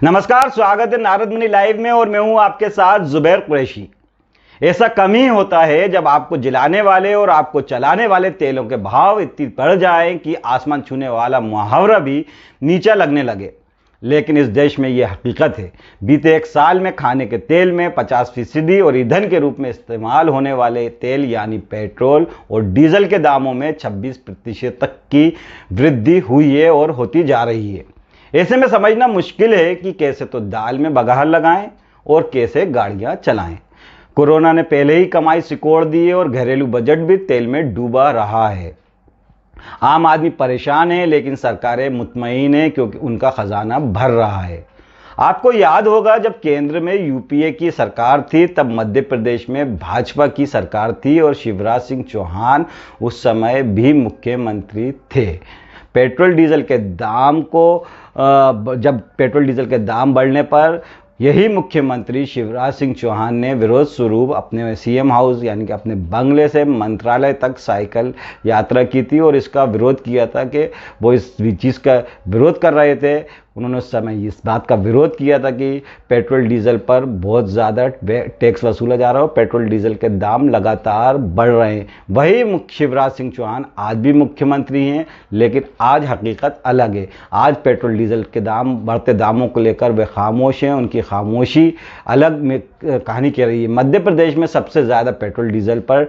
नमस्कार, स्वागत है नारद मुनि लाइव में और मैं हूं आपके साथ जुबैर कुरैशी। ऐसा कम ही होता है जब आपको जलाने वाले और आपको चलाने वाले तेलों के भाव इतनी बढ़ जाएं कि आसमान छूने वाला मुहावरा भी नीचा लगने लगे। लेकिन इस देश में यह हकीकत है, बीते एक साल में खाने के तेल में 50% और ईंधन के रूप में इस्तेमाल होने वाले तेल यानी पेट्रोल और डीजल के दामों में 26% तक की वृद्धि हुई है और होती जा रही है। ऐसे में समझना मुश्किल है कि कैसे तो दाल में बघार लगाएं और कैसे गाड़ियां चलाएं। कोरोना ने पहले ही कमाई सिकोड़ दी है और घरेलू बजट भी तेल में डूबा रहा है। आम आदमी परेशान है, लेकिन सरकारें मुतमईन है क्योंकि उनका खजाना भर रहा है। आपको याद होगा, जब केंद्र में यूपीए की सरकार थी तब मध्य प्रदेश में भाजपा की सरकार थी और शिवराज सिंह चौहान उस समय भी मुख्यमंत्री थे। पेट्रोल डीजल के दाम जब पेट्रोल डीजल के दाम बढ़ने पर यही मुख्यमंत्री शिवराज सिंह चौहान ने विरोध स्वरूप अपने सीएम हाउस यानी कि अपने बंगले से मंत्रालय तक साइकिल यात्रा की थी और इसका विरोध किया था कि वो इस चीज़ का विरोध कर रहे थे। उन्होंने उस समय इस बात का विरोध किया था कि पेट्रोल डीजल पर बहुत ज़्यादा टैक्स वसूला जा रहा हो, पेट्रोल डीजल के दाम लगातार बढ़ रहे हैं। वही शिवराज सिंह चौहान आज भी मुख्यमंत्री हैं, लेकिन आज हकीकत अलग है। आज पेट्रोल डीजल के दाम बढ़ते दामों को लेकर वे खामोश हैं, उनकी खामोशी अलग में कहानी कह रही है। मध्य प्रदेश में सबसे ज़्यादा पेट्रोल डीजल पर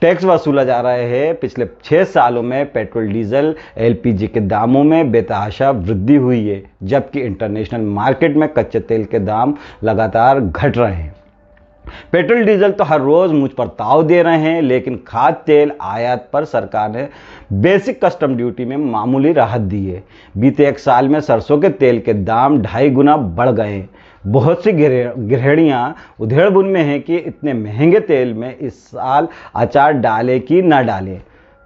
टैक्स वसूला जा रहा है। पिछले 6 सालों में पेट्रोल डीजल एलपीजी के दामों में बेतहाशा वृद्धि हुई है, जबकि इंटरनेशनल मार्केट में कच्चे तेल के दाम लगातार घट रहे हैं। पेट्रोल डीजल तो हर रोज मुझ पर ताव दे रहे हैं, लेकिन खाद्य तेल आयात पर सरकार ने बेसिक कस्टम ड्यूटी में मामूली राहत दी है। बीते एक साल में सरसों के तेल के दाम 2.5 गुना बढ़ गए। बहुत सी गृहिणियां उधेड़बुन में हैं कि इतने महंगे तेल में इस साल अचार डालें कि ना डालें।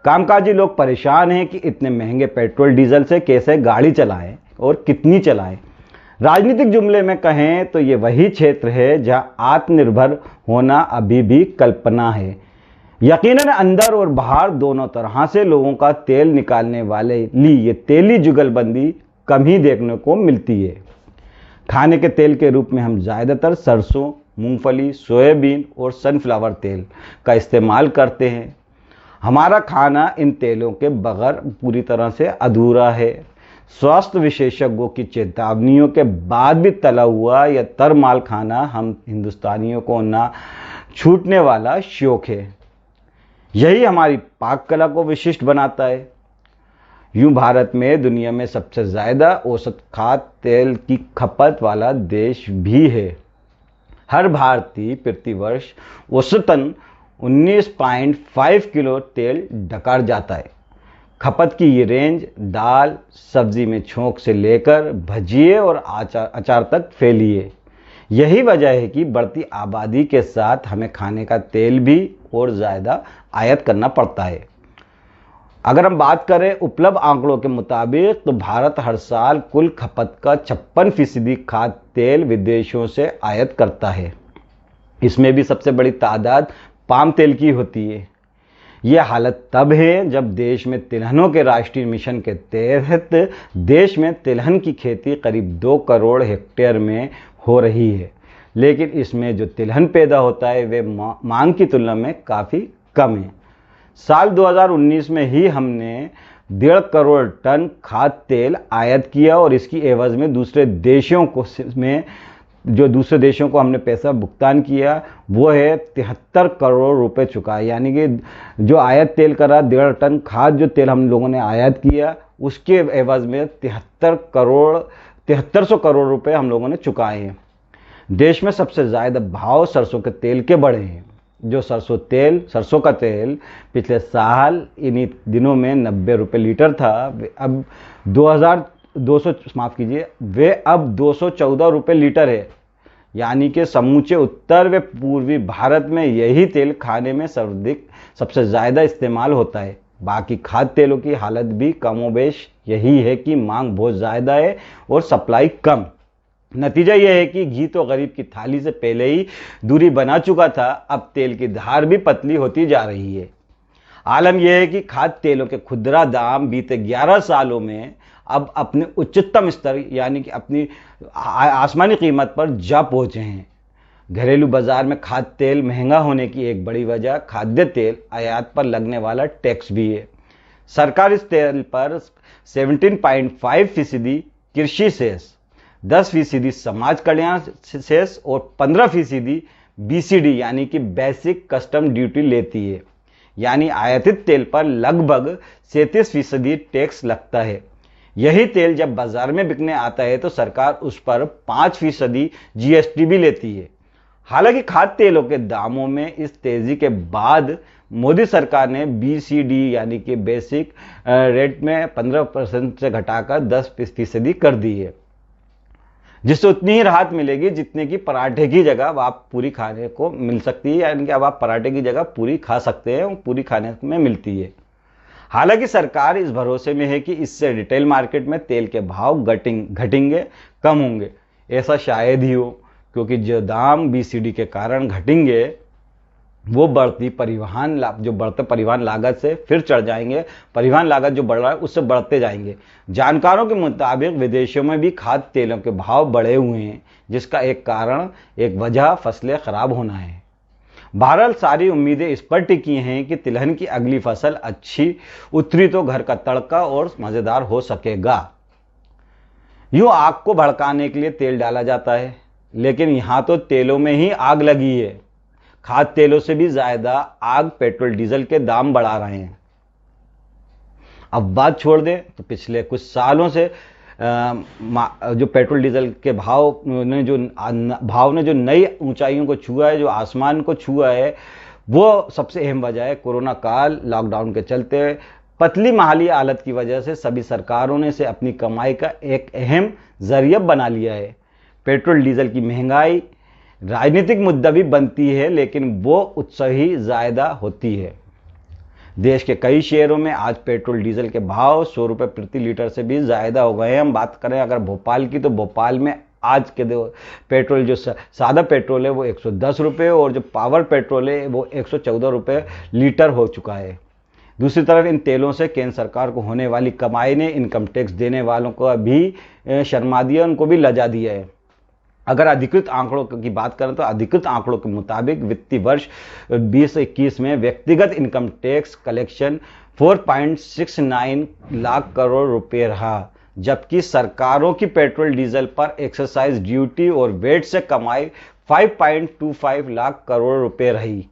कामकाजी लोग परेशान हैं कि इतने महंगे पेट्रोल डीजल से कैसे गाड़ी चलाएं और कितनी चलाएं। राजनीतिक जुमले में कहें तो ये वही क्षेत्र है जहां आत्मनिर्भर होना अभी भी कल्पना है। यकीनन अंदर और बाहर दोनों तरह से लोगों का तेल निकालने वाले ये तेली जुगलबंदी कम ही देखने को मिलती है। खाने के तेल के रूप में हम ज़्यादातर सरसों, मूंगफली, सोयाबीन और सनफ्लावर तेल का इस्तेमाल करते हैं। हमारा खाना इन तेलों के बगैर पूरी तरह से अधूरा है। स्वास्थ्य विशेषज्ञों की चेतावनियों के बाद भी तला हुआ या तर माल खाना हम हिंदुस्तानियों को ना छूटने वाला शौक है। यही हमारी पाक कला को विशिष्ट बनाता है। यूं भारत में दुनिया में सबसे ज़्यादा औसत खाद्य तेल की खपत वाला देश भी है। हर भारतीय प्रतिवर्ष औसतन 19.5 किलो तेल डकार जाता है। खपत की ये रेंज दाल सब्जी में छोंक से लेकर भजिए और अचार तक फैली है। यही वजह है कि बढ़ती आबादी के साथ हमें खाने का तेल भी और ज़्यादा आयात करना पड़ता है। अगर हम बात करें उपलब्ध आंकड़ों के मुताबिक तो भारत हर साल कुल खपत का 56% खाद्य तेल विदेशों से आयात करता है। इसमें भी सबसे बड़ी तादाद पाम तेल की होती है। यह हालत तब है जब देश में तिलहनों के राष्ट्रीय मिशन के तहत देश में तिलहन की खेती करीब 2 करोड़ हेक्टेयर में हो रही है, लेकिन इसमें जो तिलहन पैदा होता है वे मांग की तुलना में काफ़ी कम है। साल 2019 में ही हमने 1.5 करोड़ टन खाद्य तेल आयात किया और इसकी एवज में दूसरे देशों को हमने पैसा भुगतान किया वो है 73 करोड़ रुपए चुका। यानी कि जो आयात तेल करा 1.5 टन खाद्य जो तेल हम लोगों ने आयात किया उसके एवज में 7300 करोड़ रुपए हम लोगों ने चुकाए हैं। देश में सबसे ज़्यादा भाव सरसों के तेल के बढ़े हैं। जो सरसों का तेल पिछले साल इन्हीं दिनों में 90 रुपये लीटर था, अब 214 रुपये लीटर है। यानी कि समूचे उत्तर व पूर्वी भारत में यही तेल खाने में सबसे ज़्यादा इस्तेमाल होता है। बाकी खाद्य तेलों की हालत भी कमोबेश यही है कि मांग बहुत ज़्यादा है और सप्लाई कम। नतीजा यह है कि घी तो गरीब की थाली से पहले ही दूरी बना चुका था, अब तेल की धार भी पतली होती जा रही है। आलम यह है कि खाद्य तेलों के खुदरा दाम बीते 11 सालों में अब अपने उच्चतम स्तर यानी कि अपनी आसमानी कीमत पर जा पहुंचे हैं। घरेलू बाजार में खाद्य तेल महंगा होने की एक बड़ी वजह खाद्य तेल आयात पर लगने वाला टैक्स भी है। सरकार इस तेल पर 17.5% कृषि सेस, 10% समाज कल्याण सेस और 15% BCD यानी कि बेसिक कस्टम ड्यूटी लेती है। यानी आयातित तेल पर लगभग 37% टैक्स लगता है। यही तेल जब बाजार में बिकने आता है तो सरकार उस पर 5% GST भी लेती है। हालांकि खाद्य तेलों के दामों में इस तेजी के बाद मोदी सरकार ने BCD यानी कि बेसिक रेट में 15% से घटाकर 10% कर दी है, जिससे उतनी ही राहत मिलेगी जितने की पराठे की जगह आप पूरी खाने को मिल सकती है। यानी कि अब आप पराठे की जगह पूरी खा सकते हैं और पूरी खाने में मिलती है। हालांकि सरकार इस भरोसे में है कि इससे रिटेल मार्केट में तेल के भाव घटेंगे, कम होंगे। ऐसा शायद ही हो, क्योंकि जो दाम BCD के कारण घटेंगे वो बढ़ते परिवहन लागत से फिर चढ़ जाएंगे। परिवहन लागत जो बढ़ रहा है उससे बढ़ते जाएंगे। जानकारों के मुताबिक विदेशों में भी खाद्य तेलों के भाव बढ़े हुए हैं, जिसका एक वजह फसलें खराब होना है। बहरहाल सारी उम्मीदें इस पर टिकी हैं कि तिलहन की अगली फसल अच्छी उतरी तो घर का तड़का और मजेदार हो सकेगा। यूं आग को भड़काने के लिए तेल डाला जाता है, लेकिन यहां तो तेलों में ही आग लगी है। खाद्य तेलों से भी ज्यादा आग पेट्रोल डीजल के दाम बढ़ा रहे हैं। अब बात छोड़ दें तो पिछले कुछ सालों से जो पेट्रोल डीजल के भाव ने जो नई ऊंचाइयों को छुआ है, जो आसमान को छुआ है, वो सबसे अहम वजह है कोरोना काल। लॉकडाउन के चलते पतली माली हालत की वजह से सभी सरकारों ने इसे अपनी कमाई का एक अहम जरिया बना लिया है। पेट्रोल डीजल की महंगाई राजनीतिक मुद्दा भी बनती है, लेकिन वो उत्साह ही ज्यादा होती है। देश के कई शहरों में आज पेट्रोल डीजल के भाव 100 रुपए प्रति लीटर से भी ज्यादा हो गए हैं। हम बात करें अगर भोपाल की, तो भोपाल में आज के पेट्रोल जो सादा पेट्रोल है वो 110 रुपये और जो पावर पेट्रोल है वो 114 रुपये लीटर हो चुका है। दूसरी तरफ इन तेलों से केंद्र सरकार को होने वाली कमाई ने इनकम टैक्स देने वालों को भी शर्मा दिया, उनको भी लजा दिया है। अगर अधिकृत आंकड़ों की बात करें तो अधिकृत आंकड़ों के मुताबिक वित्तीय वर्ष 2021 में व्यक्तिगत income tax collection 4.69 lakh crore रुपए रहा, जबकि सरकारों की पेट्रोल डीजल पर एक्साइज ड्यूटी और वेट से कमाई 5.25 लाख करोड़ रुपए रही।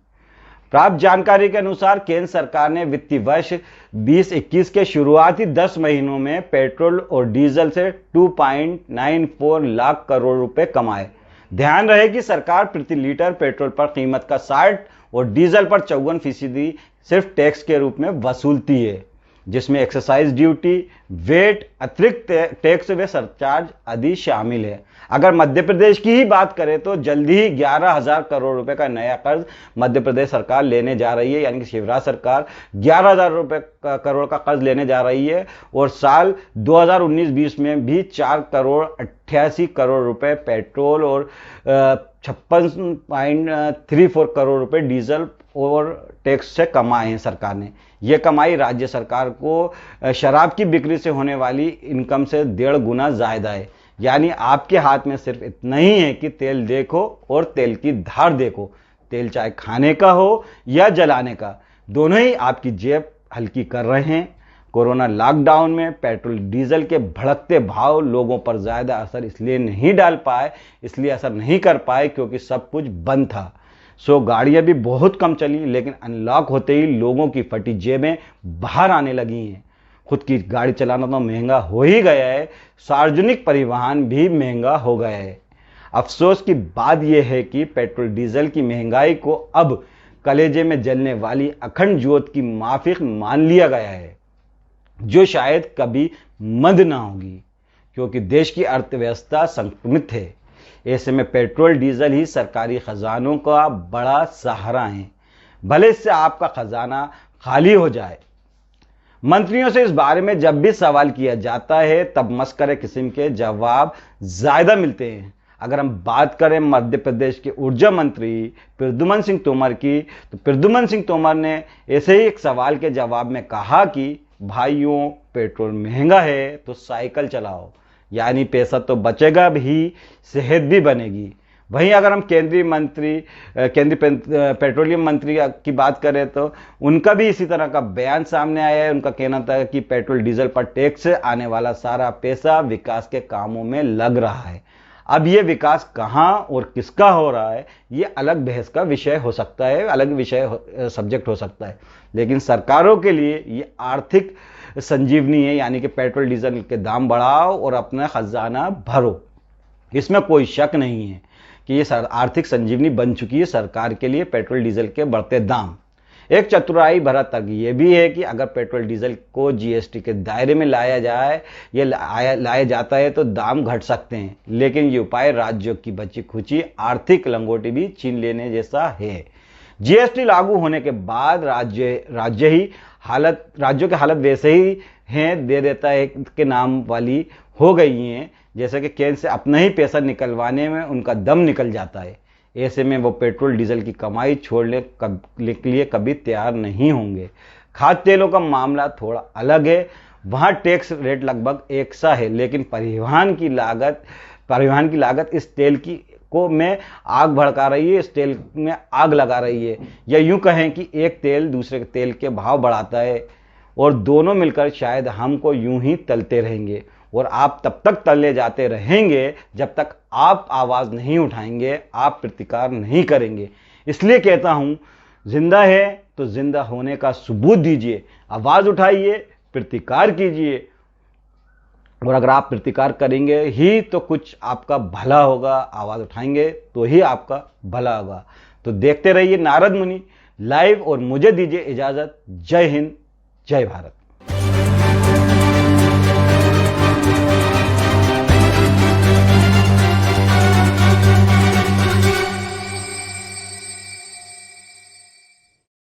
प्राप्त जानकारी के अनुसार केंद्र सरकार ने वित्तीय वर्ष 2021 के शुरुआती 10 महीनों में पेट्रोल और डीजल से 2.94 लाख करोड़ रुपए कमाए। ध्यान रहे कि सरकार प्रति लीटर पेट्रोल पर कीमत का 60 और डीजल पर 54% सिर्फ टैक्स के रूप में वसूलती है, जिसमें एक्साइज ड्यूटी, वेट, अतिरिक्त टैक्स व सरचार्ज आदि शामिल है। अगर मध्य प्रदेश की ही बात करें तो जल्दी ही 11,000 करोड़ रुपए का नया कर्ज मध्य प्रदेश सरकार लेने जा रही है। यानी कि शिवराज सरकार 11,000 करोड़ का कर्ज लेने जा रही है और साल 2019-20 में भी 4,88 करोड़ रुपए पेट्रोल और 56.34 करोड़ रुपए डीजल और टैक्स से कमाए हैं सरकार ने। यह कमाई राज्य सरकार को शराब की बिक्री से होने वाली इनकम से 1.5 गुना ज्यादा है। यानी आपके हाथ में सिर्फ इतना ही है कि तेल देखो और तेल की धार देखो। तेल चाहे खाने का हो या जलाने का, दोनों ही आपकी जेब हल्की कर रहे हैं। कोरोना लॉकडाउन में पेट्रोल डीजल के भड़कते भाव लोगों पर ज्यादा असर इसलिए नहीं कर पाए क्योंकि सब कुछ बंद था। गाड़ियां भी बहुत कम चली, लेकिन अनलॉक होते ही लोगों की फटी जेबें बाहर आने लगी हैं। खुद की गाड़ी चलाना तो महंगा हो ही गया है, सार्वजनिक परिवहन भी महंगा हो गया है। अफसोस की बात यह है कि पेट्रोल डीजल की महंगाई को अब कलेजे में जलने वाली अखंड ज्योत की माफिक मान लिया गया है, जो शायद कभी मंद ना होगी, क्योंकि देश की अर्थव्यवस्था संक्रमित है। ऐसे में पेट्रोल डीजल ही सरकारी खजानों का बड़ा सहारा है, भले इससे आपका खजाना खाली हो जाए। मंत्रियों से इस बारे में जब भी सवाल किया जाता है तब मस्करे किस्म के जवाब ज्यादा मिलते हैं। अगर हम बात करें मध्य प्रदेश के ऊर्जा मंत्री प्रद्युमन सिंह तोमर की, तो प्रद्युमन सिंह तोमर ने ऐसे ही एक सवाल के जवाब में कहा कि भाइयों, पेट्रोल महंगा है तो साइकिल चलाओ, यानी पैसा तो बचेगा भी, सेहत भी बनेगी। वहीं अगर हम केंद्रीय पेट्रोलियम मंत्री की बात करें तो उनका भी इसी तरह का बयान सामने आया है। उनका कहना था कि पेट्रोल डीजल पर टैक्स से आने वाला सारा पैसा विकास के कामों में लग रहा है। अब ये विकास कहाँ और किसका हो रहा है, ये अलग बहस का विषय हो सकता है, अलग विषय सब्जेक्ट हो सकता है। लेकिन सरकारों के लिए ये आर्थिक संजीवनी है, यानी कि पेट्रोल डीजल के दाम बढ़ाओ और अपना खजाना भरो। इसमें कोई शक नहीं है कि ये आर्थिक संजीवनी बन चुकी है सरकार के लिए पेट्रोल डीजल के बढ़ते दाम। एक चतुराई भरा तर्क ये भी है कि अगर पेट्रोल डीजल को जीएसटी के दायरे में लाया जाए या लाया जाता है तो दाम घट सकते हैं, लेकिन ये उपाय राज्यों की बची खुची आर्थिक लंगोटी भी छीन लेने जैसा है। जीएसटी लागू होने के बाद राज्यों की हालत वैसे ही हैं, दे देता है के नाम वाली हो गई हैं, जैसे कि केंद्र से अपना ही पैसा निकलवाने में उनका दम निकल जाता है। ऐसे में वो पेट्रोल डीजल की कमाई छोड़ने के लिए कभी तैयार नहीं होंगे। खाद्य तेलों का मामला थोड़ा अलग है, वहाँ टैक्स रेट लगभग एक सा है, लेकिन परिवहन की लागत इस तेल में आग भड़का रही है, इस तेल में आग लगा रही है। या यूं कहें कि एक तेल दूसरे तेल के भाव बढ़ाता है और दोनों मिलकर शायद हमको यूं ही तलते रहेंगे और आप तब तक तले जाते रहेंगे जब तक आप आवाज नहीं उठाएंगे, आप प्रतिकार नहीं करेंगे। इसलिए कहता हूं, जिंदा है तो जिंदा होने का सबूत दीजिए, आवाज उठाइए, प्रतिकार कीजिए। और अगर आप प्रतिकार करेंगे ही तो कुछ आपका भला होगा, आवाज उठाएंगे तो ही आपका भला होगा। तो देखते रहिए नारद मुनि लाइव और मुझे दीजिए इजाजत। जय हिंद, जय भारत।